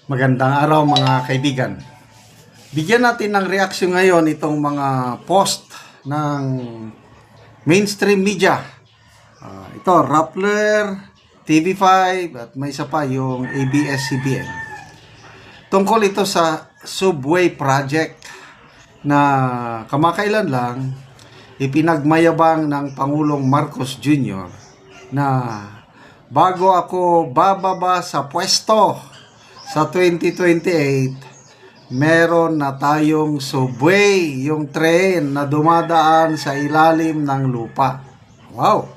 Magandang araw mga kaibigan. Bigyan natin ng reaksyon ngayon itong mga post ng mainstream media. Ito, Rappler, TV5 at may isa pa yung ABS-CBN. Tungkol ito sa subway project na kamakailan lang ipinagmayabang ng Pangulong Marcos Jr. na bago ako bababa sa pwesto sa 2028, meron na tayong subway, yung train na dumadaan sa ilalim ng lupa. Wow!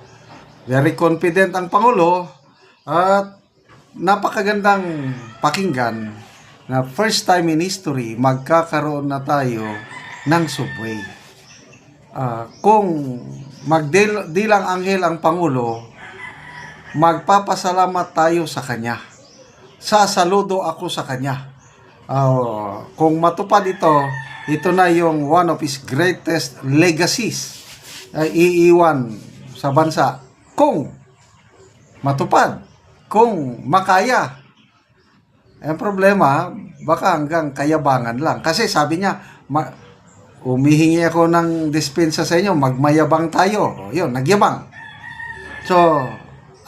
Very confident ang Pangulo at napakagandang pakinggan na first time in history magkakaroon na tayo ng subway. Kung magdilang anghel ang Pangulo, magpapasalamat tayo sa kanya. Sasaludo ako sa kanya. Kung matupad ito na yung one of his greatest legacies iiwan sa bansa. Kung matupad, kung makaya. Ang problema, baka hanggang kayabangan lang. Kasi sabi niya, humihingi ako ng dispensa sa inyo, magmayabang tayo. Yun, nagyabang. So,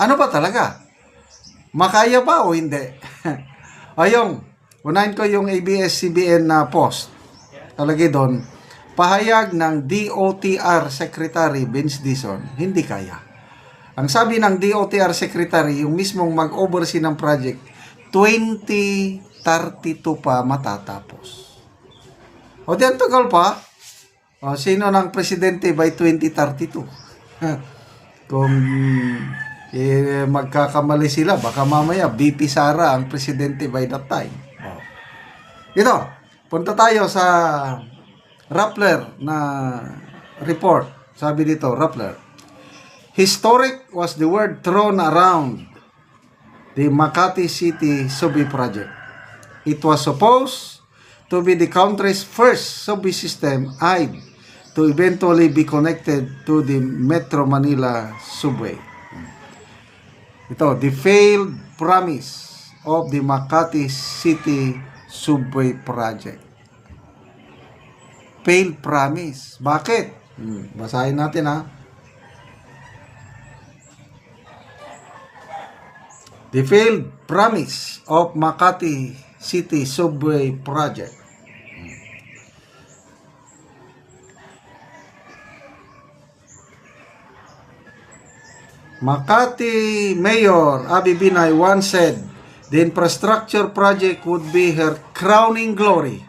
ano ba talaga? Makaya ba o hindi? Ayong, unahin ko yung ABS-CBN na post. Talagay doon, pahayag ng DOTR Secretary Vince Dizon, hindi kaya. Ang sabi ng DOTR Secretary, yung mismong mag-oversee ng project, 2032 pa matatapos. O diyan tagal pa. Sino ng presidente by 2032? Kung magkakamali sila, baka mamaya VP Sara ang presidente by that time. Ito, punta tayo sa Rappler na report. Sabi dito, Rappler, historic was the word thrown around the Makati City subway project. It was supposed to be the country's first subway system to eventually be connected to the Metro Manila subway. Ito, the failed promise of the Makati City subway project. Failed promise. Bakit? Basahin natin ha. The failed promise of Makati City subway project. Makati Mayor Abby Binay once said the infrastructure project would be her crowning glory.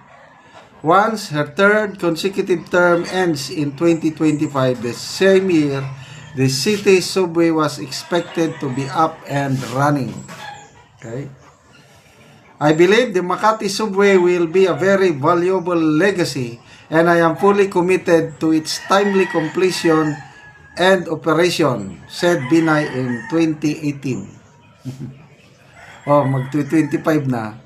Once her third consecutive term ends in 2025, the same year, the city subway was expected to be up and running. Okay? I believe the Makati subway will be a very valuable legacy and I am fully committed to its timely completion and operation, said Binay in 2018. Mag-25 na.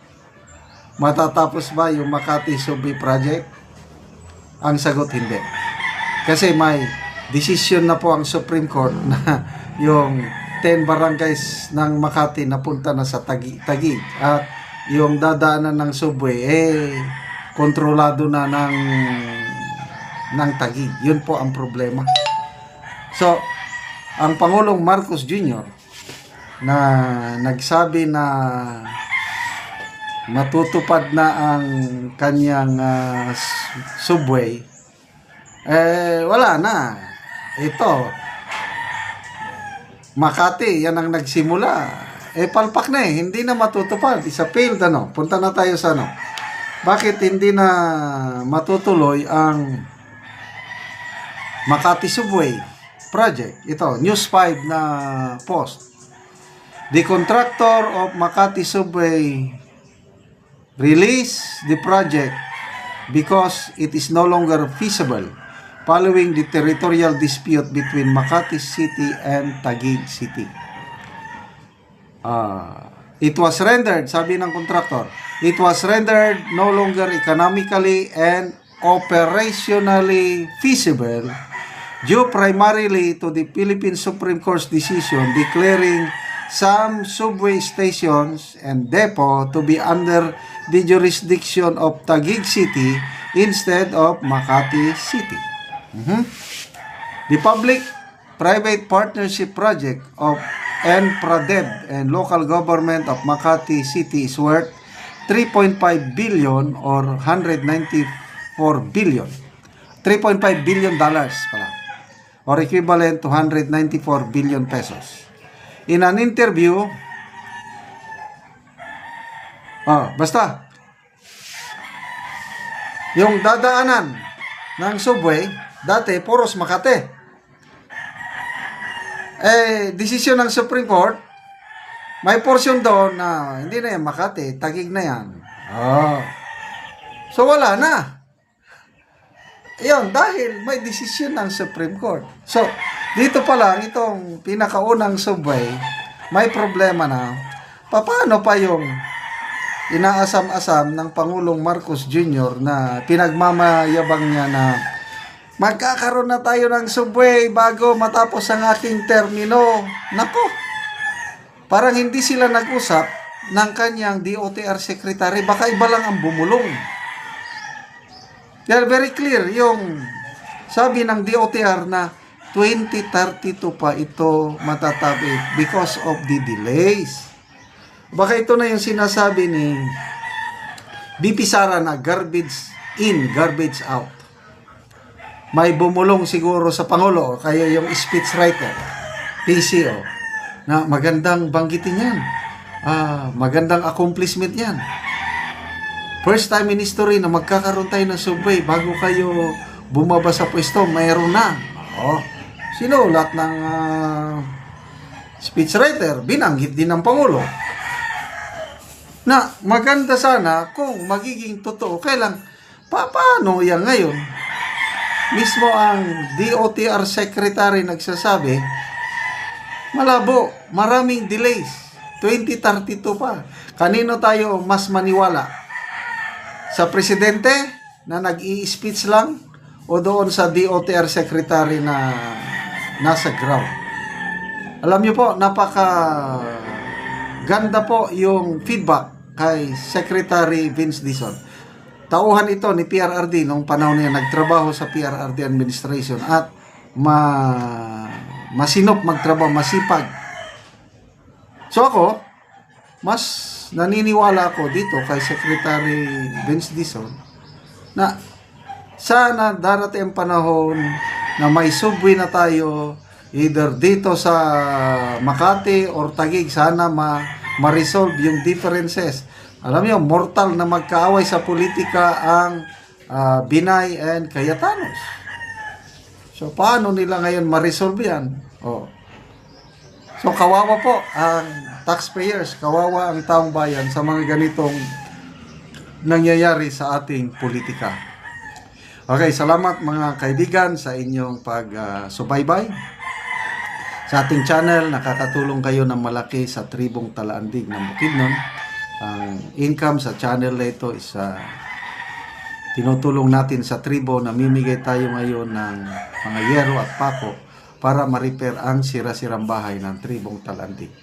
Matatapos ba yung Makati Subway Project? Ang sagot, hindi. Kasi may decision na po ang Supreme Court na yung 10 barangays ng Makati napunta na sa Taguig. At yung dadaanan ng subway, kontrolado na ng Taguig. Yun po ang problema. So, ang Pangulong Marcos Jr. na nagsabi na matutupad na ang kanyang subway, wala na. Ito, Makati, yan ang nagsimula. Palpak na hindi na matutupad. Isa failed, Punta na tayo sa Bakit hindi na matutuloy ang Makati Subway project? Ito, News 5 na post. The contractor of Makati Subway released the project because it is no longer feasible following the territorial dispute between Makati City and Taguig City. It was rendered, sabi ng contractor, it was rendered no longer economically and operationally feasible due primarily to the Philippine Supreme Court's decision declaring some subway stations and depot to be under the jurisdiction of Taguig City instead of Makati City. The public-private partnership project of NPRADEB and local government of Makati City is worth 3.5 billion or 194 billion. 3.5 billion dollars pala, or equivalent to 194 billion pesos. In an interview, basta, yung dadaanan ng subway, dati, puros Makati. Desisyon ng Supreme Court, may portion doon na hindi na yan Makati, Taguig na yan. So, wala na. Yun, dahil may desisyon ng Supreme Court. So, dito pa lang, itong pinakaunang subway, may problema na, paano pa yung inaasam-asam ng Pangulong Marcos Jr. na pinagmamayabang niya na magkakaroon na tayo ng subway bago matapos ang aking termino. Nako, parang hindi sila nag-usap ng kanyang DOTR Secretary, baka iba lang ang bumulong. They're very clear, yung sabi ng DOTR na 2032 pa ito matatabi because of the delays. Baka ito na yung sinasabi ni BP Sara na garbage in, garbage out. May bumulong siguro sa Pangulo, kaya yung speechwriter, PCO, na magandang banggitin yan. Magandang accomplishment yan. First time in history na magkakaroon tayo ng subway bago kayo bumaba sa pwesto, mayroon na. Sinulat ng speechwriter, binanggit din ng Pangulo na maganda sana kung magiging totoo. Kailang, paano yan ngayon? Mismo ang DOTR Secretary nagsasabi, malabo, maraming delays, 2032 pa. Kanino tayo mas maniwala? Sa presidente na nag-i-speech lang o doon sa DOTR Secretary na nasa ground? Alam niyo po, napaka ganda po yung feedback kay Secretary Vince Dizon. Tauhan ito ni PRRD nung panahon niya nagtrabaho sa PRRD administration at masinop magtrabaho, masipag. So ako, mas naniniwala ako dito kay Secretary Vince Dizon na sana darating ang panahon na may subway na tayo either dito sa Makati or Taguig. Sana ma-resolve yung differences. Alam niyo, mortal na magkaaway sa politika ang Binay and Cayetanos. So, paano nila ngayon ma-resolve yan? So, kawawa po ang taxpayers, kawawa ang taong bayan sa mga ganitong nangyayari sa ating politika. Okay, salamat mga kaibigan sa inyong pag-subaybay sa ating channel. Nakakatulong kayo ng malaki sa tribong Talaandig ng Bukidnon. Ang income sa channel na ito is tinutulong natin sa tribo. Namimigay tayo ngayon ng mga yero at pako para ma-repair ang sira-sirang bahay ng tribong Talaandig.